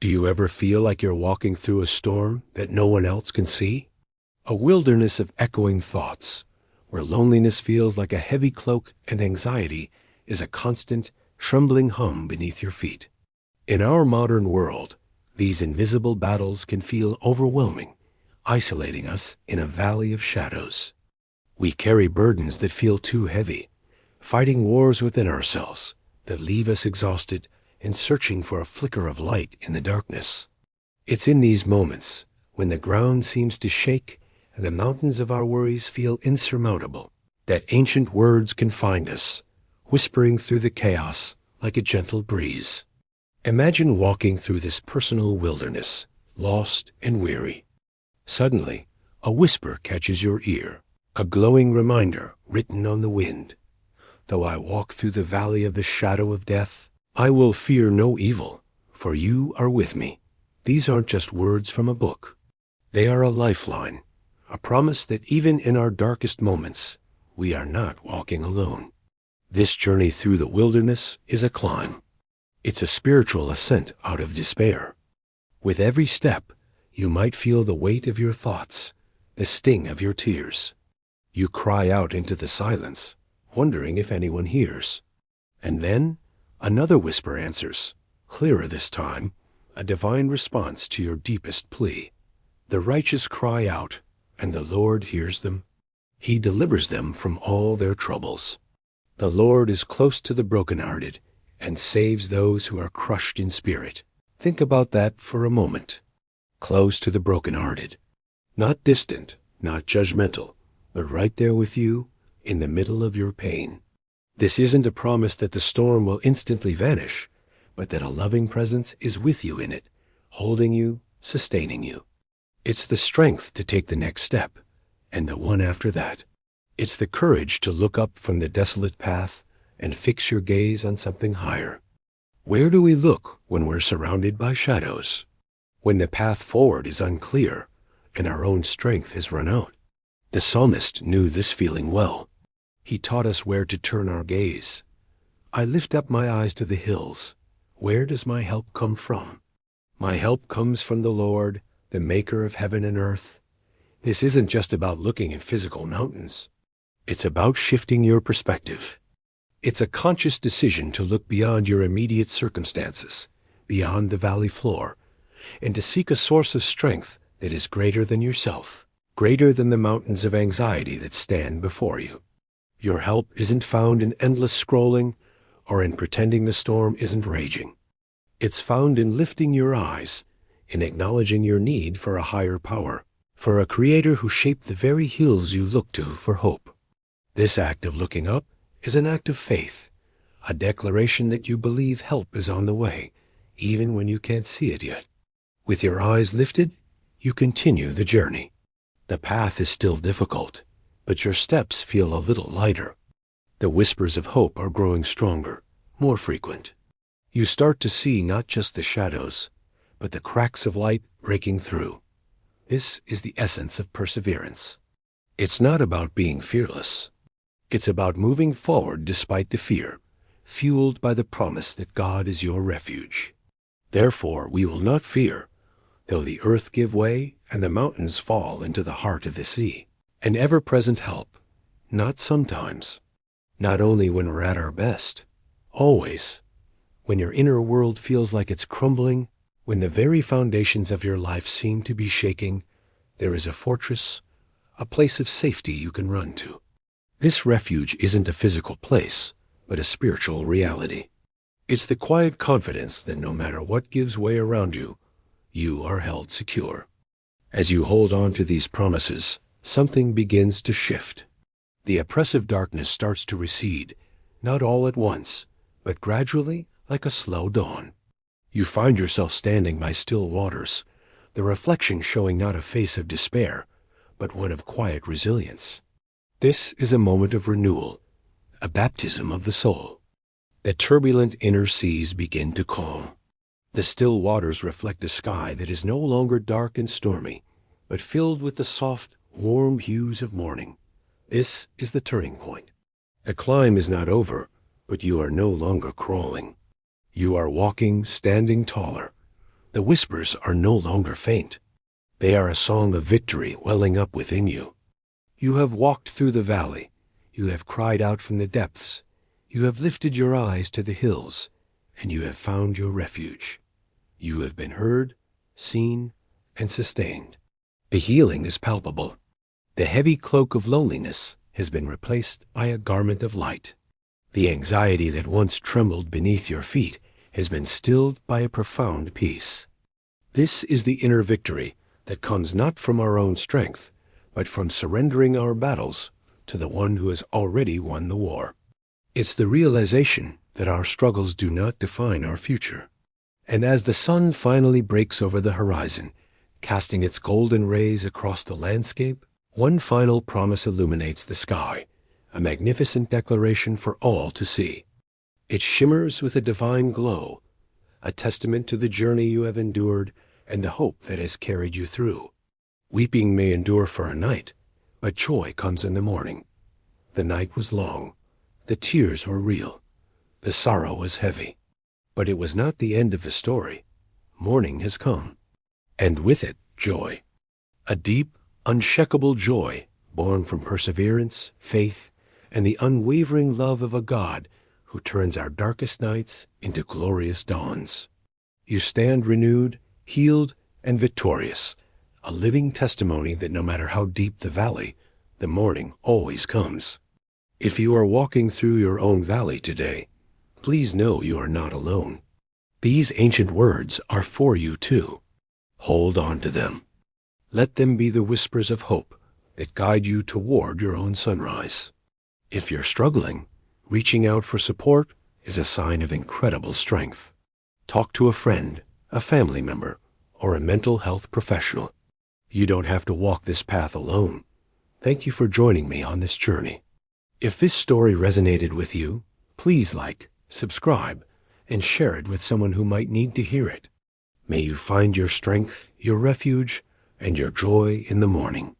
Do you ever feel like you're walking through a storm that no one else can see? A wilderness of echoing thoughts, where loneliness feels like a heavy cloak and anxiety is a constant, trembling hum beneath your feet. In our modern world, these invisible battles can feel overwhelming, isolating us in a valley of shadows. We carry burdens that feel too heavy, fighting wars within ourselves that leave us exhausted and searching for a flicker of light in the darkness. It's in these moments, when the ground seems to shake and the mountains of our worries feel insurmountable, that ancient words can find us, whispering through the chaos like a gentle breeze. Imagine walking through this personal wilderness, lost and weary. Suddenly, a whisper catches your ear, a glowing reminder written on the wind. Though I walk through the valley of the shadow of death, I will fear no evil, for you are with me. These aren't just words from a book. They are a lifeline, a promise that even in our darkest moments, we are not walking alone. This journey through the wilderness is a climb. It's a spiritual ascent out of despair. With every step, you might feel the weight of your thoughts, the sting of your tears. You cry out into the silence, wondering if anyone hears. And then, another whisper answers, clearer this time, a divine response to your deepest plea. The righteous cry out, and the Lord hears them. He delivers them from all their troubles. The Lord is close to the brokenhearted and saves those who are crushed in spirit. Think about that for a moment. Close to the brokenhearted. Not distant, not judgmental, but right there with you in the middle of your pain. This isn't a promise that the storm will instantly vanish, but that a loving presence is with you in it, holding you, sustaining you. It's the strength to take the next step, and the one after that. It's the courage to look up from the desolate path and fix your gaze on something higher. Where do we look when we're surrounded by shadows? When the path forward is unclear and our own strength has run out? The psalmist knew this feeling well. He taught us where to turn our gaze. I lift up my eyes to the hills. Where does my help come from? My help comes from the Lord, the maker of heaven and earth. This isn't just about looking at physical mountains. It's about shifting your perspective. It's a conscious decision to look beyond your immediate circumstances, beyond the valley floor, and to seek a source of strength that is greater than yourself, greater than the mountains of anxiety that stand before you. Your help isn't found in endless scrolling or in pretending the storm isn't raging. It's found in lifting your eyes, in acknowledging your need for a higher power, for a creator who shaped the very hills you look to for hope. This act of looking up is an act of faith, a declaration that you believe help is on the way, even when you can't see it yet. With your eyes lifted, you continue the journey. The path is still difficult, but your steps feel a little lighter. The whispers of hope are growing stronger, more frequent. You start to see not just the shadows, but the cracks of light breaking through. This is the essence of perseverance. It's not about being fearless. It's about moving forward despite the fear, fueled by the promise that God is your refuge. Therefore we will not fear, though the earth give way and the mountains fall into the heart of the sea. An ever-present help, not sometimes, not only when we're at our best, always. When your inner world feels like it's crumbling, when the very foundations of your life seem to be shaking, there is a fortress, a place of safety you can run to. This refuge isn't a physical place, but a spiritual reality. It's the quiet confidence that no matter what gives way around you, you are held secure. As you hold on to these promises, something begins to shift. The oppressive darkness starts to recede, not all at once, but gradually like a slow dawn. You find yourself standing by still waters, the reflection showing not a face of despair, but one of quiet resilience. This is a moment of renewal, a baptism of the soul. The turbulent inner seas begin to calm. The still waters reflect a sky that is no longer dark and stormy, but filled with the soft, warm hues of morning. This is the turning point. The climb is not over, but you are no longer crawling. You are walking, standing taller, The whispers are no longer faint. They are a song of victory welling up within you. You have walked through the valley. You have cried out from the depths. You have lifted your eyes to the hills, and you have found your refuge. You have been heard, seen, and sustained. The healing is palpable. The heavy cloak of loneliness has been replaced by a garment of light. The anxiety that once trembled beneath your feet has been stilled by a profound peace. This is the inner victory that comes not from our own strength, but from surrendering our battles to the one who has already won the war. It's the realization that our struggles do not define our future. And as the sun finally breaks over the horizon, casting its golden rays across the landscape, one final promise illuminates the sky, a magnificent declaration for all to see. It shimmers with a divine glow, a testament to the journey you have endured and the hope that has carried you through. Weeping may endure for a night, but joy comes in the morning. The night was long. The tears were real. The sorrow was heavy. But it was not the end of the story. Morning has come, and with it, joy. A deep, unshakable joy born from perseverance, faith, and the unwavering love of a God who turns our darkest nights into glorious dawns. You stand renewed, healed, and victorious, a living testimony that no matter how deep the valley, the morning always comes. If you are walking through your own valley today, please know you are not alone. These ancient words are for you too. Hold on to them. Let them be the whispers of hope that guide you toward your own sunrise. If you're struggling, reaching out for support is a sign of incredible strength. Talk to a friend, a family member, or a mental health professional. You don't have to walk this path alone. Thank you for joining me on this journey. If this story resonated with you, please like, subscribe, and share it with someone who might need to hear it. May you find your strength, your refuge, and your joy in the morning.